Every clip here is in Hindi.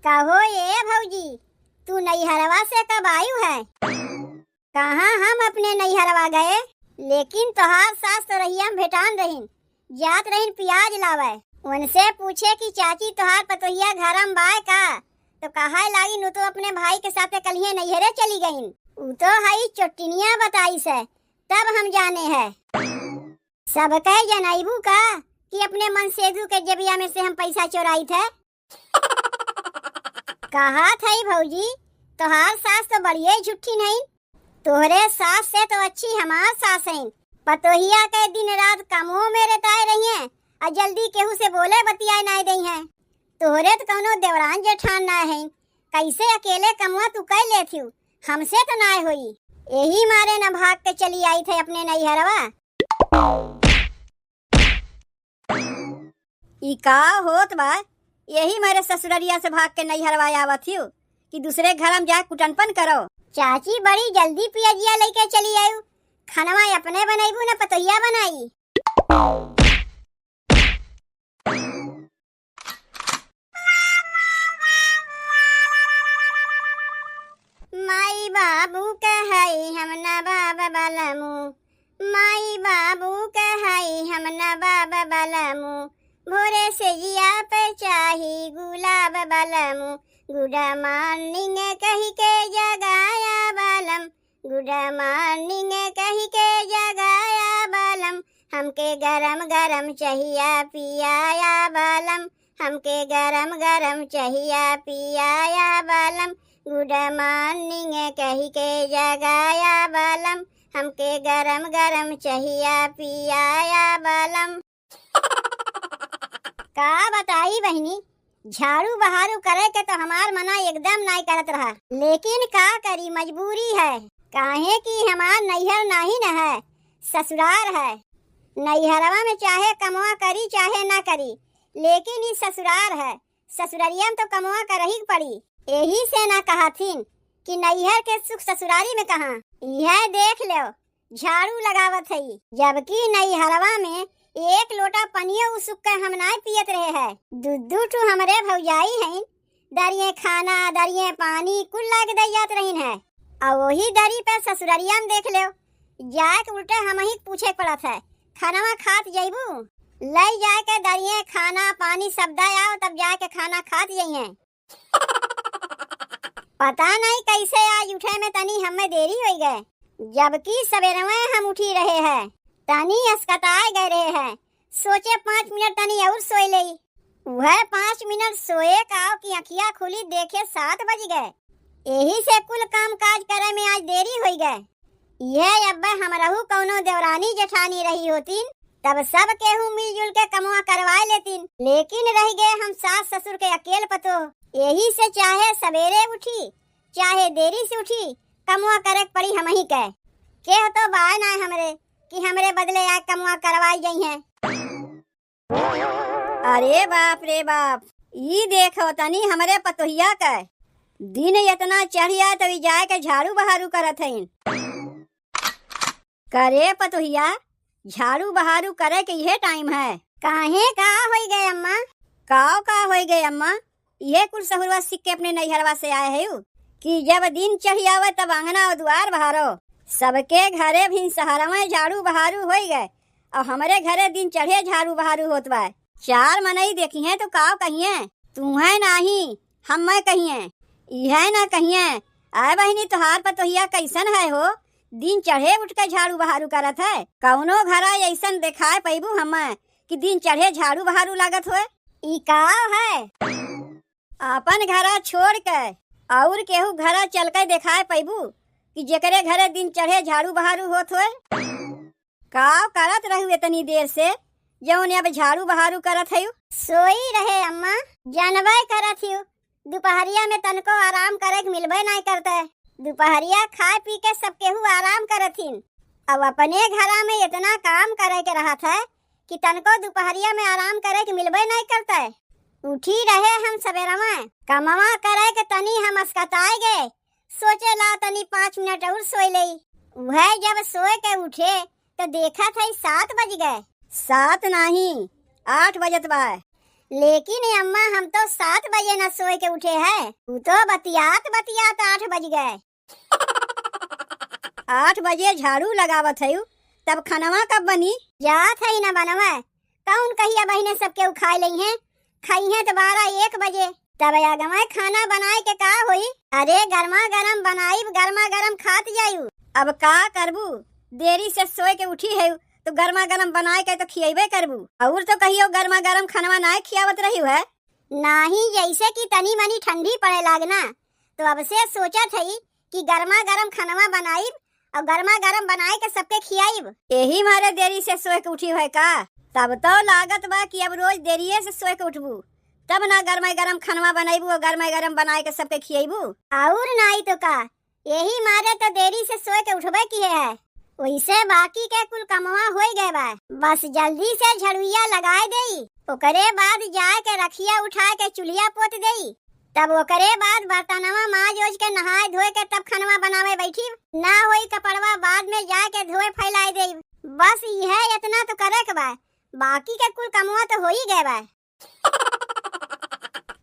कहो ये भौजी, तू नैहरवा से कब आयु है? कहाँ हम अपने नैहरवा गए, लेकिन तोहार सास तो रहिया भेटान रहीन, जात रहीन प्याज लावे। उनसे पूछे कि चाची तोहार पतोहिया घरम बाय का, तो कहा लागी नु तो अपने भाई के साथ कलिए नैहरे चली गईन। उ तो हई चोटिनिया बताई से, तब हम जाने है। सब कह जनाइबू का कि अपने मन सेधु के जबिया में से हम पैसा चोराई थे। कहा थई भौजी, तोहार सास तो बढ़िया झूठी नहीं, तोहरे सास से तो अच्छी हमार सास है। पतोहिया के दिन रात कमो में रहताए रही है और जल्दी केहू से बोले बतियाए नहीं दई है। तोहरे तो कौनो देवरान जेठान ना है, कैसे अकेले कमवा तू कह लेथी, हमसे तो ना होई। यही मारे न भाग के चली आई थे अपने नैहरवा। ई का होत बा, यही मारे ससुररिया से भाग के नैहरवा आवत हूँ कि दूसरे घर में जा कुटनपन करो। चाची बड़ी जल्दी पियजिया लेके चली आयु, खानवा अपने बनाईबू न पतोहिया बनाई। माई बाबू कहई हम न बाबा बालमू, माई बाबू कहई हम न बाबा बालमू, भोरे से जिया पे चाही गुलाब बालमू, गुड मॉर्निंग कही के जगाया बालम, गुड मॉर्निंग कही के जगाया बालम, हमके गरम गरम चाहिए पियाया बालम, हमके गरम गरम चाहिए पियाया बालम, गुड मॉर्निंग कही के जगाया बालम, हमके गरम गरम चाहिए पियाया बालम। का बताई बहनी, झाड़ू बहारू करे के तो हमार मना एकदम नहीं करत रहा, लेकिन का करी मजबूरी है। काहे कि हमार नैहर नहीं न है, ससुराल है। नैहरवा में चाहे कमवा करी चाहे ना करी, लेकिन ये ससुराल है, ससुररिया में तो कमवा कर ही पड़ी। यही से ना कहा थीन कि नैहर के सुख ससुरारी में कहाँ। यह देख लो झाड़ू लगावत है, जबकि नैहरवा में एक लोटा पनिया उसुक के हम नहीं पियत रहे हैं। दूध ठू हमारे भौजाई हैं, दरिये खाना दरिये पानी कुल लाके दैयात रहीन है। और वही दरी पे ससुररिया में देख लो, जाए के उल्टे हम ही पूछे पड़त है, खाना खात जाइबू, ले जाए के दरिये खाना पानी सब दयाओ तब जाए के खाना खात जाइए। पता नहीं कैसे आज उठे में तनी हमें देरी हो गए, जबकि सवेरे में हम उठी रहे हैं, तनी अस्कताए गए रहे हैं। सोचे 5 मिनट तनी और सोए ले, वह 5 मिनट सोए का की अखियां खुली देखे 7 बज गए। यही से कुल काम काज करे में आज देरी हो गए। यह अब्बा हमरहू कौनो देवरानी जेठानी रही होती तब सब केहू मिलजुल के कमवा करवा लेतीन, लेकिन रह गए हम सास ससुर के अकेले पतो। यही से चाहे सवेरे उठी चाहे देरी से उठी, कमवा करे पड़ी हम ही के हो तो बाय ना हमरे कि हमरे बदले आ कमवा करवाई गई हैं। अरे बाप रे बाप, ई देखो तनी हमरे पतोहिया का दिन इतना चढ़िया तभी जाए के झाड़ू बहारू करत हईन। करे पतोहिया, झाड़ू बहारू करे के यह टाइम है। काहे का होई गए अम्मा? का होई गए अम्मा? ये कुल सहुरवा सीख के अपने नैहरवा से आए है कि जब दिन चढ़ियावे तब आंगना और द्वार बहारो। सबके घरे भी शहर में झाड़ू बहारू हो गए और हमारे घरे दिन चढ़े झाड़ू बहारू होत बा। 4 मनई देखी है तो का कहिए, तू है नहीं हम मैं कहिए, यह ना कहिए। आए बहनी तोहार पतोहिया कैसन है हो, दिन चढ़े उठ के झाड़ू बहारू करत है। कौनो घरा ऐसन दिखाए पैबू हम कि दिन चढ़े झाड़ू बहारू लागत हो। ई का है, अपन घरा छोड़ के और केहू घरा चल के दिखाए पैबू कि जेकरे घरे दिन चढ़े झाड़ू बहारू होत होए। का करत रहू इतनी देर से जौन अब झाड़ू बहारू करत है? सोई रहे अम्मा, जानबे करत हूँ दोपहरिया में तनको आराम करे के मिलबे नहीं करते। दोपहरिया खाए पी के सब केहू आराम करथिन, अब अपने घरा में इतना काम करे के रहा था कि तनको दोपहरिया में आराम करे के मिलबे नहीं करते। उठी रहे हम सवेरा में कमवा करे के तनी हम अस्कताए गए, सोचे ला तनी 5 मिनट और सोए ले। वह जब सोए के उठे तो देखा था 7 बज गए। 7 नहीं 8 बजत बा। लेकिन अम्मा हम तो 7 बजे न सोए के उठे हैं। तू तो बतियात बतियात 8 बज गए। 8 बजे झाड़ू लगावत है तब खानवा कब बनी? जात है न बनवा। कौन कहिया बहने सबके उखाए लई हैं। खाई हैं तो 12-1 बजे। तब आगमा खाना बनाए के का होई? अरे गर्मा गरम बनाई, गर्मा गरम खात जायू। अब का करबू? देरी से सोए के उठी है तो गर्मा गरम बनाए के तो खियाबे करबू। और तो कहियो गर्मा गरम खानवा ना खियावत रही है। नाही, जैसे कि तनी मनी ठंडी पड़े लागना तो अब से सोचा थी कि गर्मा गरम खानवा बनाई और गर्मा गरम बनाए के सबके खियाईब। यही मारे देरी से सोए के उठी है का? तब तो लागत बा कि अब रोज देरिये से सोए के उठबू तब ना गर्मा गरम खानवा बनाईबू और गर्मा गरम बनाए के सबके खियाईबू। और नहीं तो का, यही मारे तो देरी से सोए के उठबे किए है। वैसे बाकी के कुल कमवा हो गए बा। बस जल्दी से झड़ुइया लगाए देई, ओकरे बाद जाए के रखिया उठा के चूल्हा पोत देई। तब ओकरे बाद बर्तनवा माज ओज के नहाए धोए के तब खानवा बनावे बैठी। ना होई कपड़वा बाद में जाए के धोए फैलाए देई। बस यह इतना तो करे के बा, बाकी के कुल कमवा तो हो ही गए बा।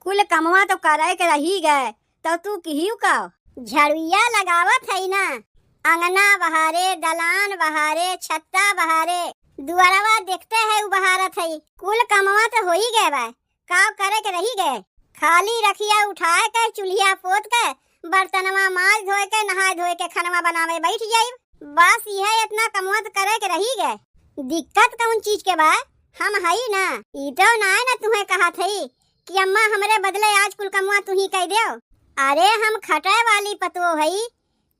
कुल कमवा तो करे के रही गए तो तू किहियो का झड़ुइया लगावत है ना। अंगना बहारे, दलान बहारे, छत्ता बहारे, दुआरवा देखते है बहारत है। कुल कमवा तो हो ही गए बा, का करे के रही गए। खाली रखिया उठाए के चूल्हा पोत के बर्तनवा माज धोए के नहाए धोए के खानवा बनावे बैठ जाई। बस यह इतना कमवा तो करे के रही गए। दिक्कत कौन चीज के बा? हम हई ना। ई तो ना तुम्हें कहा थी कि अम्मा हमरे बदले आज कुल कमवा तू ही कह दो। अरे हम खटे वाली पतो हई,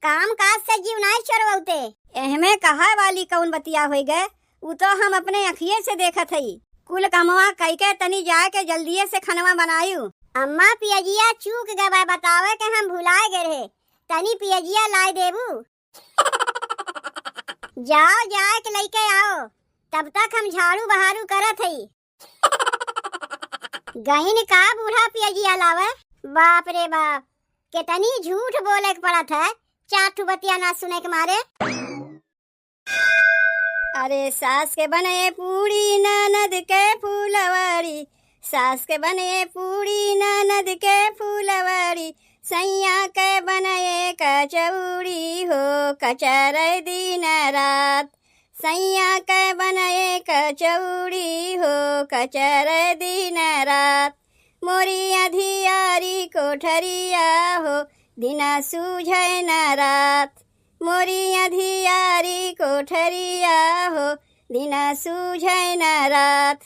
काम काज से जीव नहीं चोरवते। एहमे कहा वाली कौन बतिया हो गए? वो तो हम अपने अखिए से देखत हई। कुल कमवा कई के तनी जाए के जल्दीए से खानवा बनायू। अम्मा पियजिया चूक गए बतावे के हम भुलाए गए रहे। तनी पियजिया लाए देबू। जाओ जाए के लेके आओ, तब तक हम झाड़ू बहारू करत हई। गईन का बूढ़ा पियजिया लावे? बाप रे बाप, कितनी झूठ बोले के पड़त है 4 बतिया ना सुने के मारे। अरे सास के बने पूरी ननद के फूलवारी, सास के बने पूरी ननद के फूलवारी, सैया के बने कचौड़ी हो कचर दिन रात, सैया के बने कचौड़ी हो कचर दिन रात, मोरी अधियारी कोठरिया हो दिना सूझे न रात, मोरी अधियारी कोठरिया हो दिना सूझे न रात।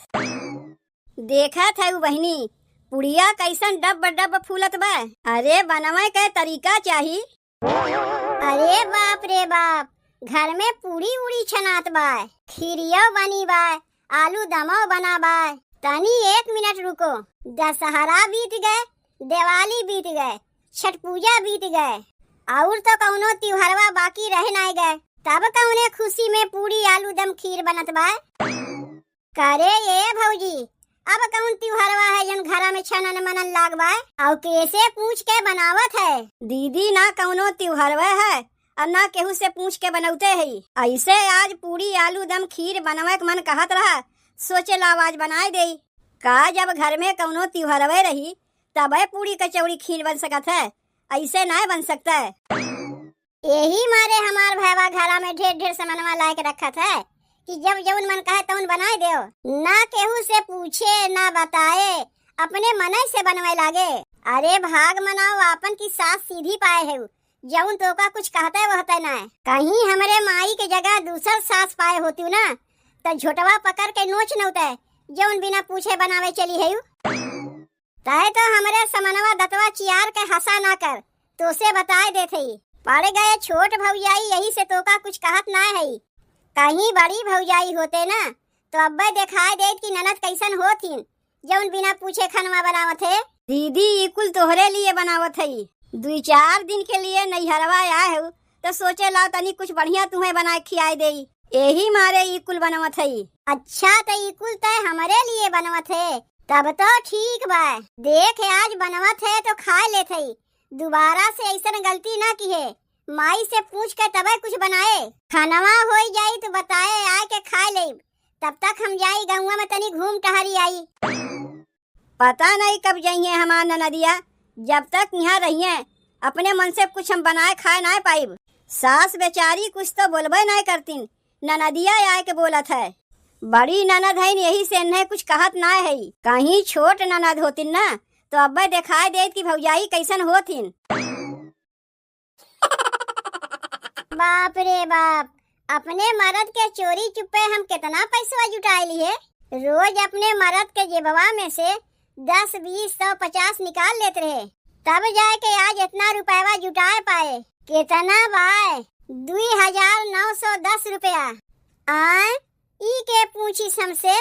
देखा था बहनी पुड़िया कैसन डब डब फूलत बा। अरे बनवे के तरीका चाहिए। अरे बाप रे बाप, घर में पूरी उड़ी छनात बा, खीरियो बनी बा, आलू दमो बना बा। तनी 1 मिनट रुको। दशहरा बीत गए, दिवाली बीत गए, छठ पूजा बीत गए, और तो कौनो त्योहारवा बाकी रह नहीं गए। तब कौने खुशी में पूरी आलू दम खीर बनत बा। करे ये भौजी, अब कौन त्योहारवा है जन घरा में छनन मनन लाग बा और कैसे पूछ के बनावत है? दीदी ना कौनो त्योहारवा है और ना केहू से पूछ के बनौते है। ऐसे आज पूरी आलू दम खीर बनवे के मन कहत रहा, सोचे ला आज बनाए दे। का जब घर में कौनो त्योहारवे रही तब पूरी कचौड़ी खीर बन सकत है, ऐसे ना बन सकता है। यही मारे हमार भैया घरा में ढेर ढेर सामानवा ला के रखत है कि जब जब मन कहे तौन बनाए दो। ना केहू से पूछे ना बताए, अपने मन से बनवे लागे। अरे भाग मनाओ आपन की सास सीधी पाए है, जौन तो का कुछ कहता है वहता ना। कहीं हमारे माई के जगह दूसर सास पाए होती ना तो झोटवा पकड़ के नोच नौते जौन बिना पूछे बनावे चली है। तय तो हमारे समनवा दतवा चियार के हंसा ना कर, तो से बताए देते पड़ गए छोट भौजाई, यही से तो का कुछ कहत ना है। कहीं बड़ी भौजाई होते ना तो अब्बे दिखाई दे कि ननद कैसन होती जौन बिना पूछे खानवा बनावत है। दीदी कुल तोहरे लिए बनावत है, 2-4 दिन के लिए नैहरवा आए हो तो सोचे ला तनी कुछ बढ़िया तुम्हें बनाए खियाए दे, यही मारे ई कुल बनवत है। अच्छा तो ई कुल तय हमारे लिए बनवत है, तब तो ठीक बा। देख आज बनवत है तो खा लेते, दोबारा से ऐसा गलती ना की है। माई से पूछ के तबे कुछ बनाए, खानवा हो जाई तो बताए आए के खा ले। तब तक हम जाई गौवा में तनी घूम टहरी आई। पता नहीं कब जाइए हमार ननदिया। जब तक यहाँ रहिए अपने मन से कुछ हम बनाए खाए ना पाइब। सास बेचारी कुछ तो बोलबे नहीं करतीन, ननदिया आए के बोलत है। बड़ी ननद है यही से नहीं कुछ कहत ना है। कहीं छोट ननद होतीन ना तो अब्बे दिखाई देत कि भौजाई कैसन होतीन। बाप रे बाप, अपने मर्द के चोरी चुपे हम कितना पैसा जुटाए लिए। रोज अपने मर्द के जेबवा में से 10, 20, 100, 50 निकाल लेते रहे, तब जाए के आज इतना रुपया जुटाए पाए। कितना बाय? 2910 रुपया। आए ई के पूछी हमसे,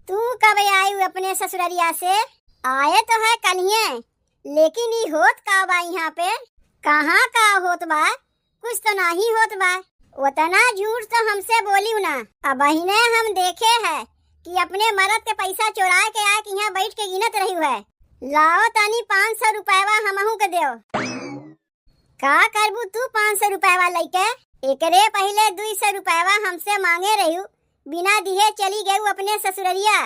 तू कब आई अपने ससुररिया से? आए तो है कलिए, लेकिन ई होत का बा यहाँ पे? कहाँ का होत बा? कुछ तो नहीं होत बा। उतना झूठ तो हमसे बोली ना। अब बहिने हम देखे है कि अपने मर्द के पैसा चुरा के आके यहाँ बैठ के गिनत रही है। लाओ तानी 500 रुपया हमहू के देओ। का करबू तू 500 रुपया लेके? एकरे पहले 200 रुपया हमसे मांगे रही, बिना दिए चली गई अपने ससुररिया।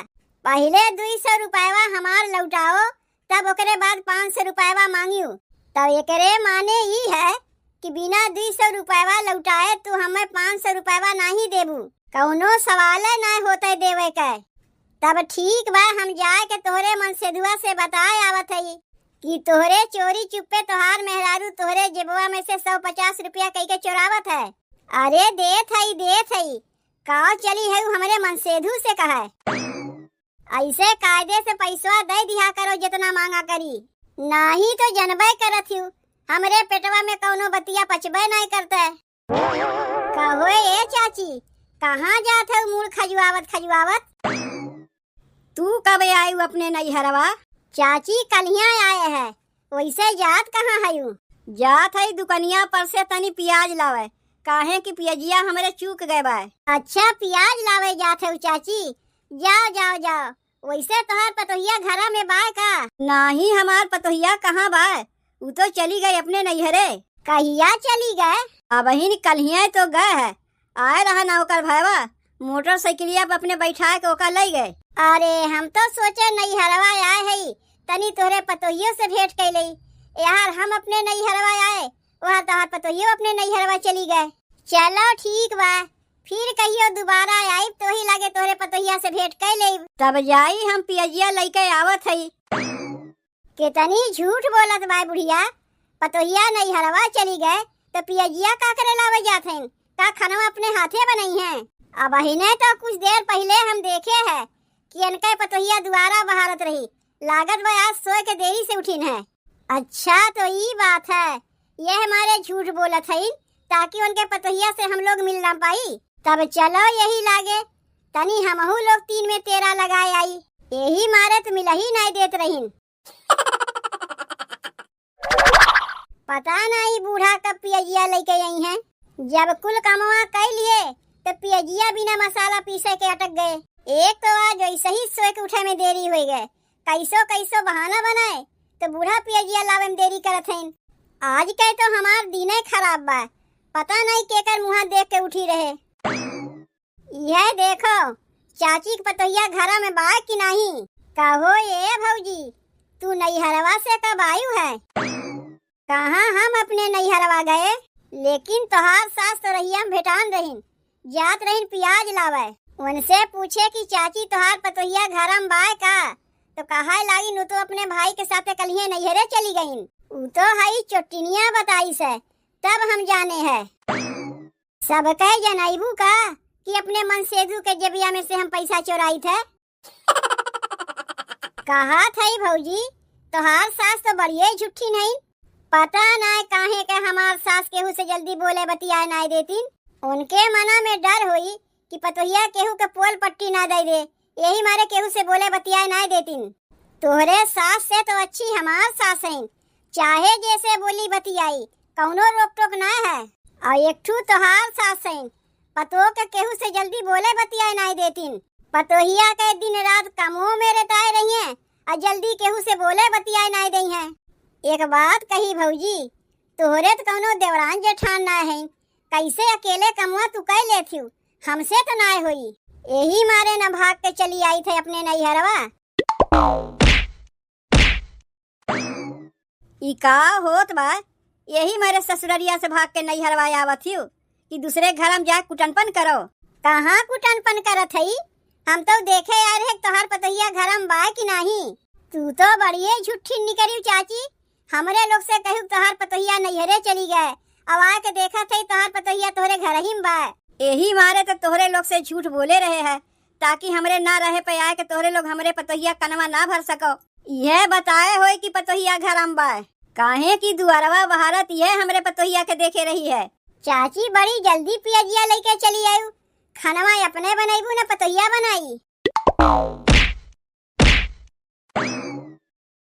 पहले 200 रुपया हमार लौटाओ, तब ओकरे बाद 500 रुपया मांगियो। तब एकरे माने ई है कि बिना 200 रुपया लौटाए तू हमें 500 रुपया नहीं देबू। कौनो सवाल नहीं होते देवे के। तब ठीक बा, हम जाए के तोहरे मन से दुआ से बताए आवत है कि तोहरे चोरी चुप्पे तोहार मेहरारू तोहरे जेबवा में से 150 रुपया कई के चुरावत है। अरे देत है काव चली है हमारे मनसेधु से कहा है। ऐसे कायदे से पैसा दे दिया करो जितना मांगा करी, नहीं तो जनबे करत हूँ हमरे पेटवा में कौनो बतिया पचबे नहीं करते। कहो ए चाची, कहाँ जात है मूल खजुआवत? तू कब आई अपने नैहरवा? चाची कलिया आए है। वैसे जात कहाँ है? जात है दुकनिया पर से तनी प्याज लावे, काहे कि पियजिया हमरे चूक गए बा। अच्छा प्याज लावे जात है चाची? जाओ। वैसे तोहार पतोहिया घरा में बा का? नहीं, हमार पतोहिया कहाँ बा? वो तो चली गई अपने नैहरे। कहिया चली गए? अब ही कलिया तो गए है। आए रहा ना ओकर भाईवा मोटरसाइकिलिया पे अपने बैठा के ओकर ले गए। अरे हम तो सोचे नैहरवा आए है तनी तोहरे पतोहियों से भेंट कैले। यार हम अपने नैहरवा आए, वहाँ तोहार पतोहियो अपने नैहरवा चली गए। चलो ठीक बा, फिर कहियो दोबारा आई तो ही लगे तोहरे पतोहिया से भेंट कैले, तब जाई हम पियजिया लेके आवत है। कितनी झूठ बोलत बा बुढ़िया। पतोहिया नैहरवा चली गए तो पियजिया का करे लावे जात हैं? का खाना अपने हाथे बनाई है? अब हिने तो कुछ देर पहले हम देखे है कि इनका पतोहिया दोबारा बहारत रही। लागत बा आज सोए के देरी से उठीन है। अच्छा तो ये बात है, ये हमारे झूठ बोलत है ताकि उनके पतोहिया से हम लोग मिल ना पाई। तब चलो यही लागे तनी हमहू लोग 3 में 13 लगाए आई, यही मारे तो मिल ही नहीं देत रही। पता नहीं बूढ़ा कब पियजिया लेके आई है। जब कुल कमवा कर लिए तो पियजिया बिना मसाला पीसे के अटक गए। एक तो आज ऐसे ही सोए के उठे में देरी हो गए, कैसो बहाना बनाए तो बूढ़ा पियजिया लावे में देरी करत हैं। आज के तो हमार दिने खराब बा, पता नहीं केकर मुँह देख के उठी रहे। यह देखो चाची के पतोहिया घरा में बा कि नहीं? कहो ये भौजी, तू नैहरवा से कब आयु है? कहाँ हम अपने नैहरवा गए, लेकिन तोहार सास तो रहिया भेटान रहीन, जात रहीन प्याज लावे। उनसे पूछे कि चाची तोहार पतोहिया घर में बाय का, तो कहा लागी नु तो अपने भाई के साथ कलिए नैहरे चली गईन। उ तो हई चोटिनिया बताई से, तब हम जाने है। सब कह जनाइबू का कि अपने मनसेधु के जेबिया में से हम पैसा चोराई थे। कहा थई भौजी, तोहार सास तो बढ़िया झूठी नहीं। पता नहीं काहे के हमार सास केहू से जल्दी बोले बतियाए नहीं देती। उनके मना में डर हुई कि पतोहिया केहू के पोल पट्टी ना दे दे, यही मारे केहू से बोले बतियाए नहीं देती। तोहरे सास से तो अच्छी हमार सास है, चाहे जैसे बोली बतियाई कौनो रोक टोक ना है। और एक ठू तोहार सास है, पतो के केहू से जल्दी बोले बतियाए नहीं देती। पतोहिया के दिन रात कमों में रहताए रही है और जल्दी केहू से बोले बतियाए नहीं दी है। एक बात कही भौजी, तोहरे तो कौनो देवरान जेठान ना है, कैसे अकेले कमुआ तू कह लेती हूँ, हमसे तो ना हुई। यही मारे न भाग के चली आई थे अपने नैहरवा। ई का होत बा? यही मेरे ससुररिया से भाग के नैहरवा आवत हियो कि दूसरे घर हम जाके कुटनपन करो। कहाँ कुटनपन करत हई? हम तो देखे आ रहे तोहार पतहिया घरम बा कि नहीं। तू तो बड़िए झूठी निकली चाची। हमरे लोग से कहू तोहार पतहिया नैहरे चली गए, अब आके देखा थे तोहार पतहिया तोहरे घर ही में बा। यही मारे तो तोहरे लोग से झूठ बोले रहे हैं ताकि हमरे ना रहे पे आए के तोहरे लोग हमरे पतहिया कनवा ना भर सको। यह बताए होए कि पतहिया घरम बा, काहे की दुआरवा बहारत ये हमरे पतोहिया के देखे रही है। चाची बड़ी जल्दी पियजिया लेके चली आयु, खानवा अपने बनाईबू न पतोहिया बनाई।